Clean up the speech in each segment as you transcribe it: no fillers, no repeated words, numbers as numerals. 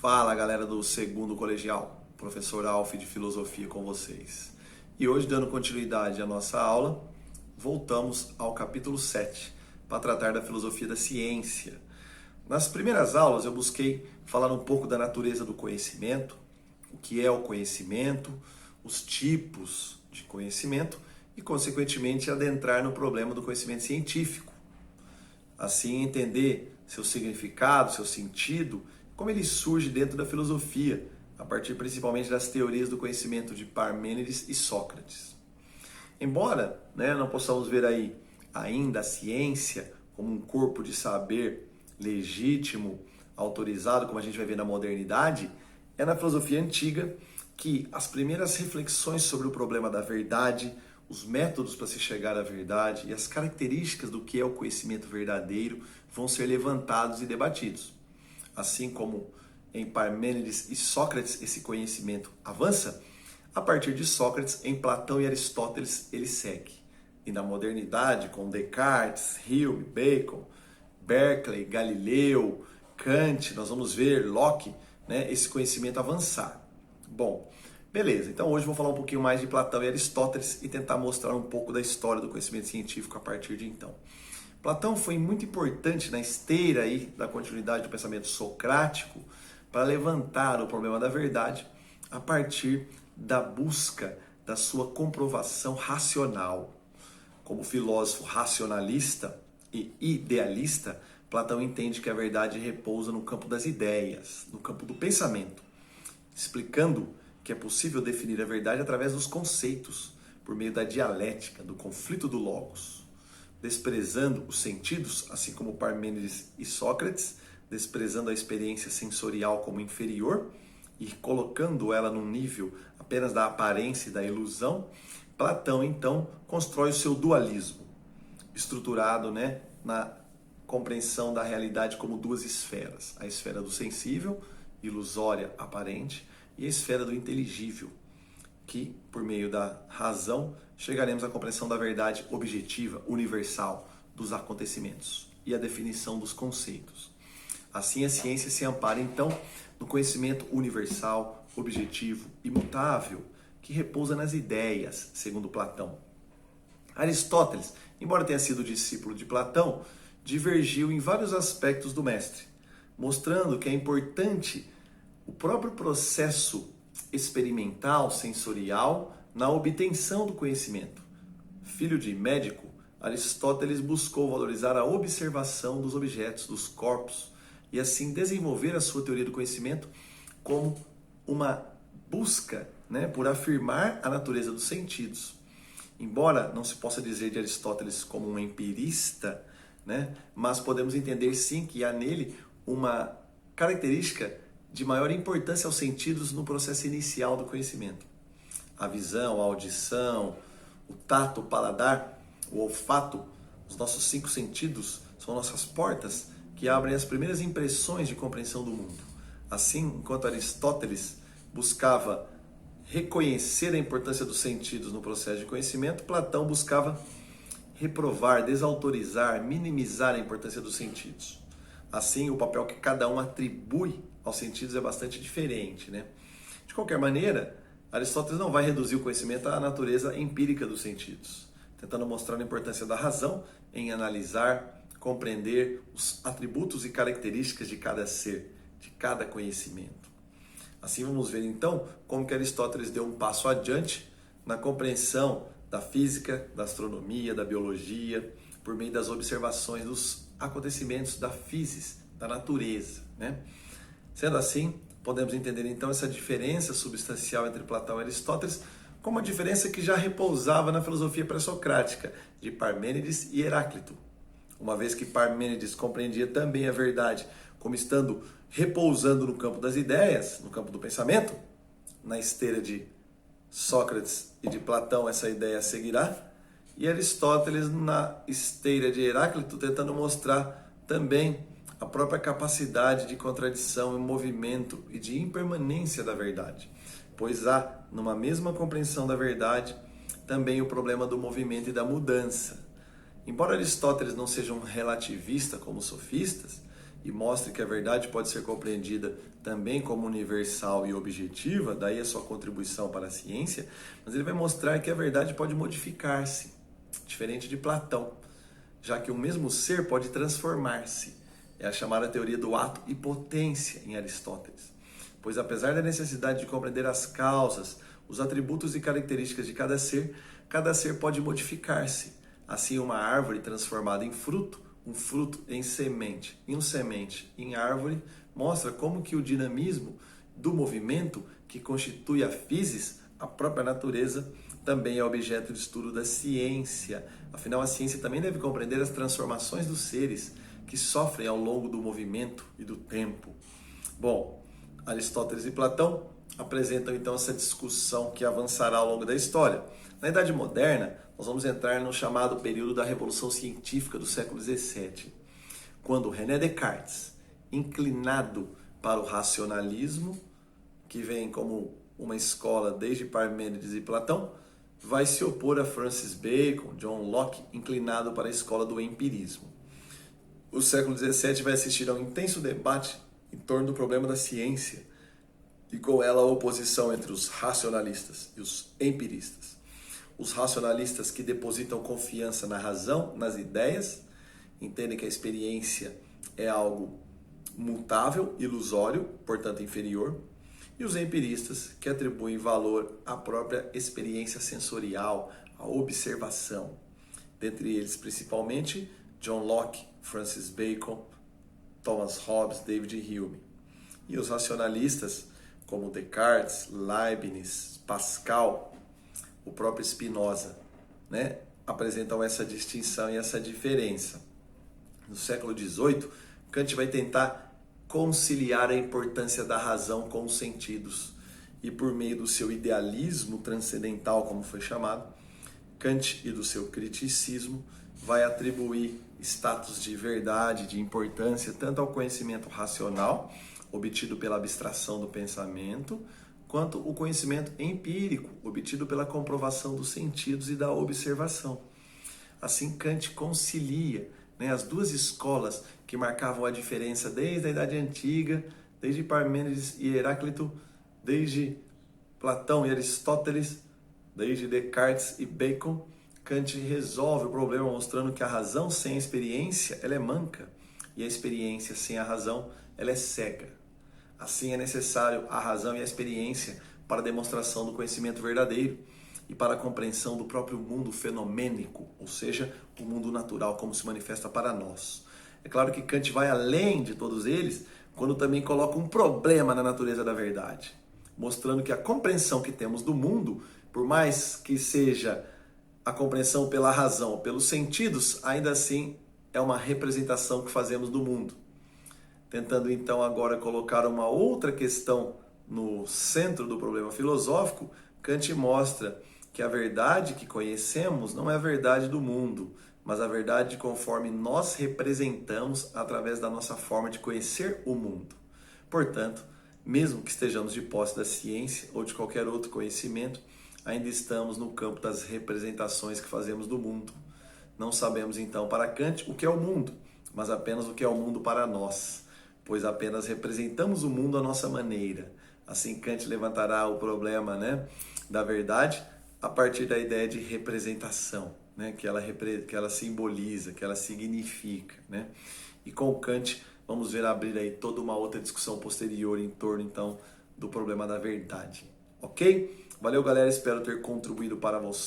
Fala galera do segundo colegial, professor Alf de Filosofia com vocês. E hoje, dando continuidade à nossa aula, voltamos ao capítulo 7, para tratar da filosofia da ciência. Nas primeiras aulas eu busquei falar um pouco da natureza do conhecimento, o que é o conhecimento, os tipos de conhecimento e, consequentemente, adentrar no problema do conhecimento científico. Assim, entender seu significado, seu sentido, como ele surge dentro da filosofia, a partir principalmente das teorias do conhecimento de Parmênides e Sócrates. Embora não possamos ver aí ainda a ciência como um corpo de saber legítimo, autorizado, como a gente vai ver na modernidade, é na filosofia antiga que as primeiras reflexões sobre o problema da verdade, os métodos para se chegar à verdade e as características do que é o conhecimento verdadeiro vão ser levantados e debatidos. Assim como em Parmênides e Sócrates esse conhecimento avança, a partir de Sócrates, em Platão e Aristóteles, ele segue. E na modernidade, com Descartes, Hume, Bacon, Berkeley, Galileu, Kant, nós vamos ver Locke, esse conhecimento avançar. Bom, beleza, então hoje eu vou falar um pouquinho mais de Platão e Aristóteles e tentar mostrar um pouco da história do conhecimento científico a partir de então. Platão foi muito importante na esteira aí da continuidade do pensamento socrático para levantar o problema da verdade a partir da busca da sua comprovação racional. Como filósofo racionalista e idealista, Platão entende que a verdade repousa no campo das ideias, no campo do pensamento, explicando que é possível definir a verdade através dos conceitos, por meio da dialética, do conflito do logos, desprezando os sentidos, assim como Parmênides e Sócrates, desprezando a experiência sensorial como inferior e colocando ela num nível apenas da aparência e da ilusão. Platão, então, constrói o seu dualismo, estruturado na compreensão da realidade como duas esferas. A esfera do sensível, ilusória, aparente, e a esfera do inteligível, que, por meio da razão, chegaremos à compreensão da verdade objetiva, universal, dos acontecimentos e a definição dos conceitos. Assim, a ciência se ampara, então, no conhecimento universal, objetivo, imutável, que repousa nas ideias, segundo Platão. Aristóteles, embora tenha sido discípulo de Platão, divergiu em vários aspectos do mestre, mostrando que é importante o próprio processo experimental, sensorial, na obtenção do conhecimento. Filho de médico, Aristóteles buscou valorizar a observação dos objetos, dos corpos, e assim desenvolver a sua teoria do conhecimento como uma busca por afirmar a natureza dos sentidos. Embora não se possa dizer de Aristóteles como um empirista, mas podemos entender sim que há nele uma característica de maior importância aos sentidos no processo inicial do conhecimento. A visão, a audição, o tato, o paladar, o olfato, os nossos 5 sentidos são nossas portas que abrem as primeiras impressões de compreensão do mundo. Assim, enquanto Aristóteles buscava reconhecer a importância dos sentidos no processo de conhecimento, Platão buscava reprovar, desautorizar, minimizar a importância dos sentidos. Assim, o papel que cada um atribui aos sentidos é bastante diferente. De qualquer maneira, Aristóteles não vai reduzir o conhecimento à natureza empírica dos sentidos, tentando mostrar a importância da razão em analisar, compreender os atributos e características de cada ser, de cada conhecimento. Assim vamos ver então como que Aristóteles deu um passo adiante na compreensão da física, da astronomia, da biologia, por meio das observações dos acontecimentos da physis, da natureza. Sendo assim, podemos entender então essa diferença substancial entre Platão e Aristóteles como uma diferença que já repousava na filosofia pré-socrática de Parmênides e Heráclito. Uma vez que Parmênides compreendia também a verdade como estando repousando no campo das ideias, no campo do pensamento, na esteira de Sócrates e de Platão essa ideia seguirá, e Aristóteles na esteira de Heráclito tentando mostrar também a própria capacidade de contradição e movimento e de impermanência da verdade, pois há, numa mesma compreensão da verdade, também o problema do movimento e da mudança. Embora Aristóteles não seja um relativista como os sofistas, e mostre que a verdade pode ser compreendida também como universal e objetiva, daí a sua contribuição para a ciência, mas ele vai mostrar que a verdade pode modificar-se, diferente de Platão, já que o mesmo ser pode transformar-se. É a chamada teoria do ato e potência em Aristóteles. Pois apesar da necessidade de compreender as causas, os atributos e características de cada ser pode modificar-se. Assim, uma árvore transformada em fruto, um fruto em semente, e um semente em árvore, mostra como que o dinamismo do movimento que constitui a physis, a própria natureza, também é objeto de estudo da ciência. Afinal, a ciência também deve compreender as transformações dos seres que sofrem ao longo do movimento e do tempo. Bom, Aristóteles e Platão apresentam então essa discussão que avançará ao longo da história. Na Idade Moderna, nós vamos entrar no chamado período da Revolução Científica do século XVII, quando René Descartes, inclinado para o racionalismo, que vem como uma escola desde Parmênides e Platão, vai se opor a Francis Bacon, John Locke, inclinado para a escola do empirismo. O século XVII vai assistir a um intenso debate em torno do problema da ciência e com ela a oposição entre os racionalistas e os empiristas. Os racionalistas que depositam confiança na razão, nas ideias, entendem que a experiência é algo mutável, ilusório, portanto inferior, e os empiristas que atribuem valor à própria experiência sensorial, à observação. Dentre eles, principalmente, John Locke, Francis Bacon, Thomas Hobbes, David Hume. E os racionalistas, como Descartes, Leibniz, Pascal, o próprio Spinoza, apresentam essa distinção e essa diferença. No século XVIII, Kant vai tentar conciliar a importância da razão com os sentidos. E por meio do seu idealismo transcendental, como foi chamado, Kant, e do seu criticismo, vai atribuir status de verdade, de importância, tanto ao conhecimento racional, obtido pela abstração do pensamento, quanto o conhecimento empírico, obtido pela comprovação dos sentidos e da observação. Assim, Kant concilia as duas escolas que marcavam a diferença desde a Idade Antiga, desde Parmênides e Heráclito, desde Platão e Aristóteles, desde Descartes e Bacon. Kant resolve o problema mostrando que a razão sem a experiência ela é manca e a experiência sem a razão ela é cega. Assim é necessário a razão e a experiência para a demonstração do conhecimento verdadeiro e para a compreensão do próprio mundo fenomênico, ou seja, o mundo natural como se manifesta para nós. É claro que Kant vai além de todos eles quando também coloca um problema na natureza da verdade, mostrando que a compreensão que temos do mundo, por mais que seja a compreensão pela razão, pelos sentidos, ainda assim é uma representação que fazemos do mundo. Tentando então agora colocar uma outra questão no centro do problema filosófico, Kant mostra que a verdade que conhecemos não é a verdade do mundo, mas a verdade conforme nós representamos através da nossa forma de conhecer o mundo. Portanto, mesmo que estejamos de posse da ciência ou de qualquer outro conhecimento, ainda estamos no campo das representações que fazemos do mundo. Não sabemos então para Kant o que é o mundo, mas apenas o que é o mundo para nós, pois apenas representamos o mundo à nossa maneira. Assim Kant levantará o problema da verdade a partir da ideia de representação, que ela simboliza, que ela significa. E com Kant vamos ver abrir aí toda uma outra discussão posterior em torno então do problema da verdade. Ok? Valeu, galera, espero ter contribuído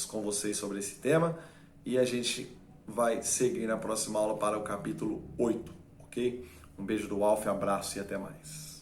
com vocês sobre esse tema e a gente vai seguir na próxima aula para o capítulo 8, ok? Um beijo do Alf, abraço e até mais.